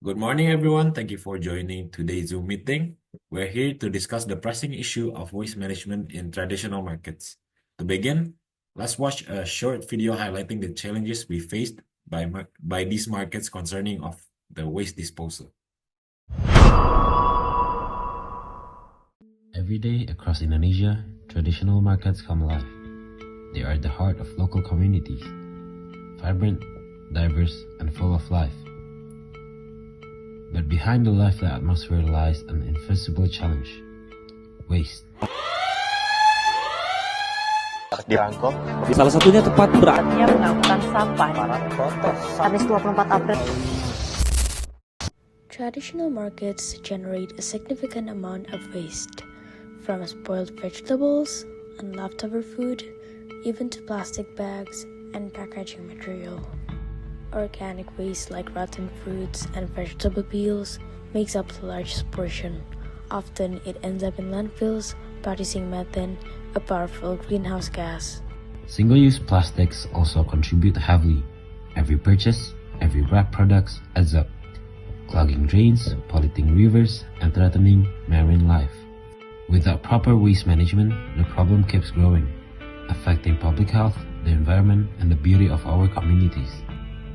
Good morning, everyone. Thank you for joining today's Zoom meeting. We're here to discuss the pressing issue of waste management in traditional markets. To begin, let's watch a short video highlighting the challenges we faced by these markets concerning of the waste disposal. Every day across Indonesia, traditional markets come alive. They are the heart of local communities, vibrant, diverse, and full of life. But behind the lively atmosphere lies an invisible challenge: waste. Dirangkum. Salah satunya tepat Saatnya mengangkut sampah. Kamis 24 April. Traditional markets generate a significant amount of waste, from spoiled vegetables and leftover food, even to plastic bags and packaging material. Organic waste like rotten fruits and vegetable peels makes up the largest portion. Often it ends up in landfills, producing methane, a powerful greenhouse gas. Single-use plastics also contribute heavily. Every purchase, every wrap product adds up, clogging drains, polluting rivers, and threatening marine life. Without proper waste management, the problem keeps growing, affecting public health, the environment, and the beauty of our communities.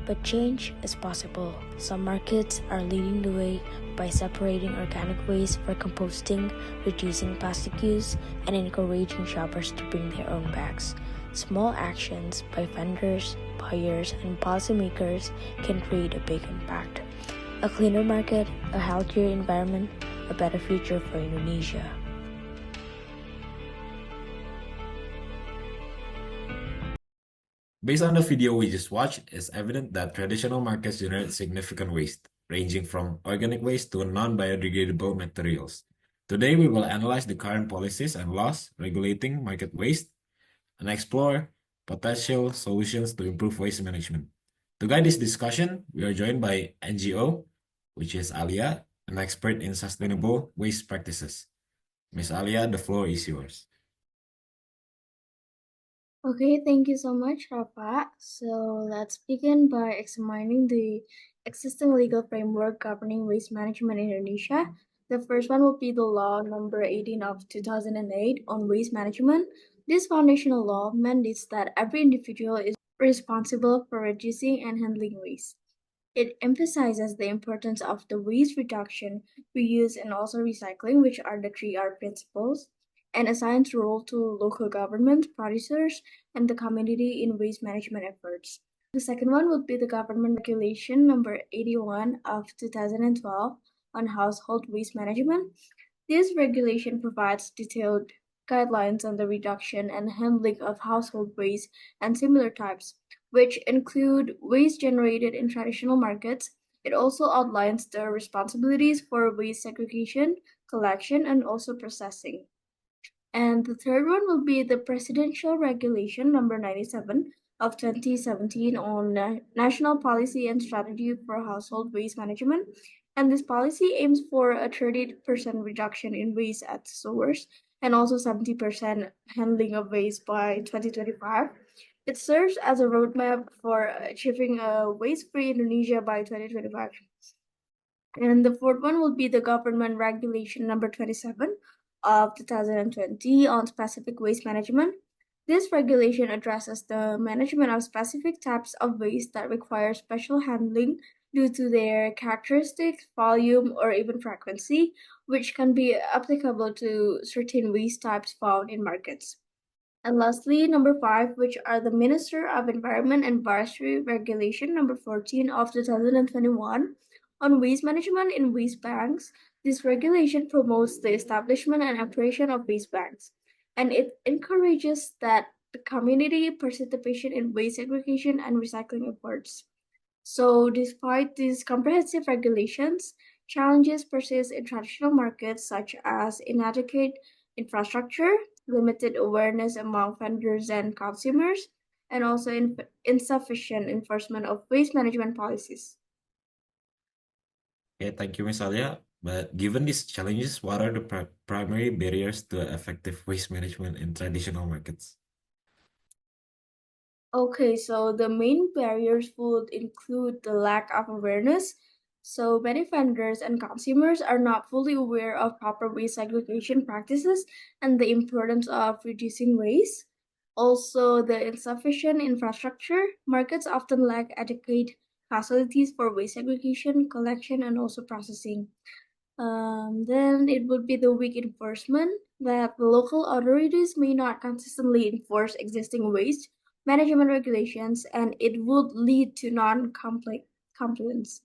But change is possible. Some markets are leading the way by separating organic waste for composting, reducing plastic use, and encouraging shoppers to bring their own bags. Small actions by vendors, buyers, and policymakers can create a big impact. A cleaner market, a healthier environment, a better future for Indonesia. Based on the video we just watched, it's evident that traditional markets generate significant waste, ranging from organic waste to non-biodegradable materials. Today, we will analyze the current policies and laws regulating market waste and explore potential solutions to improve waste management. To guide this discussion, we are joined by NGO, which is Alliya, an expert in sustainable waste practices. Ms. Alliya, the floor is yours. Okay, thank you so much, Rafa. So let's begin by examining the existing legal framework governing waste management in Indonesia. The first one will be the law number 18 of 2008 on waste management. This foundational law mandates that every individual is responsible for reducing and handling waste. It emphasizes the importance of the waste reduction, reuse, and also recycling, which are the 3R principles, and assigns role to local government, producers, and the community in waste management efforts. The second one would be the government regulation number 81 of 2012 on household waste management. This regulation provides detailed guidelines on the reduction and handling of household waste and similar types, which include waste generated in traditional markets. It also outlines the responsibilities for waste segregation, collection, and also processing. And the third one will be the Presidential Regulation number 97 of 2017 on National Policy and Strategy for Household Waste Management. And this policy aims for a 30% reduction in waste at source and also 70% handling of waste by 2025. It serves as a roadmap for achieving a waste-free Indonesia by 2025. And the fourth one will be the Government Regulation number 27 of 2020 on specific waste management. This regulation addresses the management of specific types of waste that require special handling due to their characteristics, volume, or even frequency, which can be applicable to certain waste types found in markets. And lastly, number 5, which are the Minister of Environment and Forestry Regulation number 14 of 2021 on waste management in waste banks. This regulation promotes the establishment and operation of waste banks, and it encourages that the community participation in waste segregation and recycling efforts. So, despite these comprehensive regulations, challenges persist in traditional markets such as inadequate infrastructure, limited awareness among vendors and consumers, and also insufficient enforcement of waste management policies. Okay, thank you, Ms. Alliya. But given these challenges, what are the primary barriers to effective waste management in traditional markets? Okay, so the main barriers would include the lack of awareness. So many vendors and consumers are not fully aware of proper waste segregation practices and the importance of reducing waste. Also, the insufficient infrastructure. Markets often lack adequate facilities for waste segregation, collection, and also processing. Then it would be the weak enforcement that the local authorities may not consistently enforce existing waste management regulations, and it would lead to non-compliance.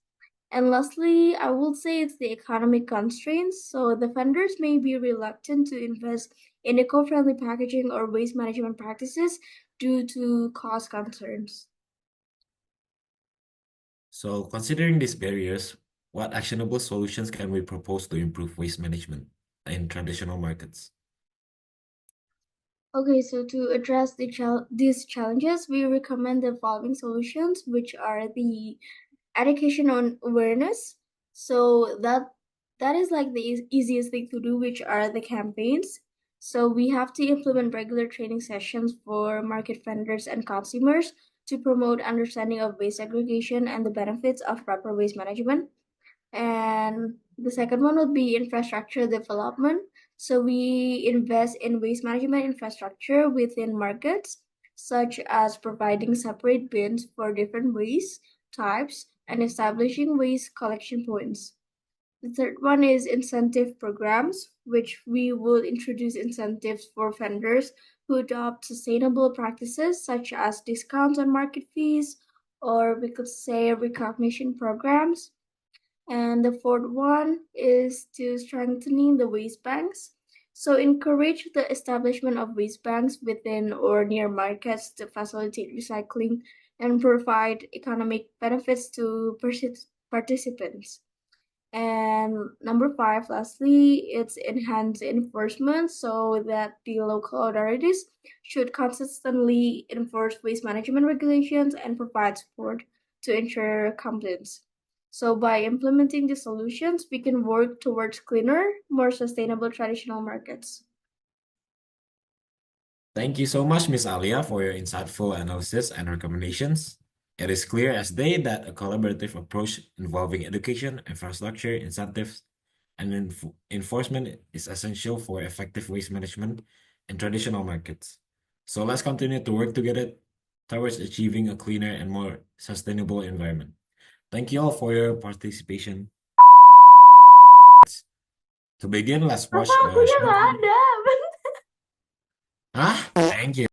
And lastly, I would say it's the economic constraints. So the vendors may be reluctant to invest in eco-friendly packaging or waste management practices due to cost concerns. So, considering these barriers, what actionable solutions can we propose to improve waste management in traditional markets? Okay, so to address these challenges, we recommend the following solutions, which are the education on awareness. So that is like the easiest thing to do, which are the campaigns. So we have to implement regular training sessions for market vendors and consumers to promote understanding of waste segregation and the benefits of proper waste management. And the second one would be infrastructure development. So we invest in waste management infrastructure within markets, such as providing separate bins for different waste types and establishing waste collection points. The third one is incentive programs, which we will introduce incentives for vendors who adopt sustainable practices, such as discounts on market fees, or we could say recognition programs. And the fourth one is to strengthening the waste banks. So encourage the establishment of waste banks within or near markets to facilitate recycling and provide economic benefits to participants. And number five, lastly, it's enhanced enforcement so that the local authorities should consistently enforce waste management regulations and provide support to ensure compliance. So by implementing these solutions, we can work towards cleaner, more sustainable traditional markets. Thank you so much, Ms. Alliya, for your insightful analysis and recommendations. It is clear as day that a collaborative approach involving education, infrastructure, incentives, and enforcement is essential for effective waste management in traditional markets. So let's continue to work together towards achieving a cleaner and more sustainable environment. Thank you all for your participation. To begin, let's Rafa, watch a akunya short nggak video. ada. Ah, thank you.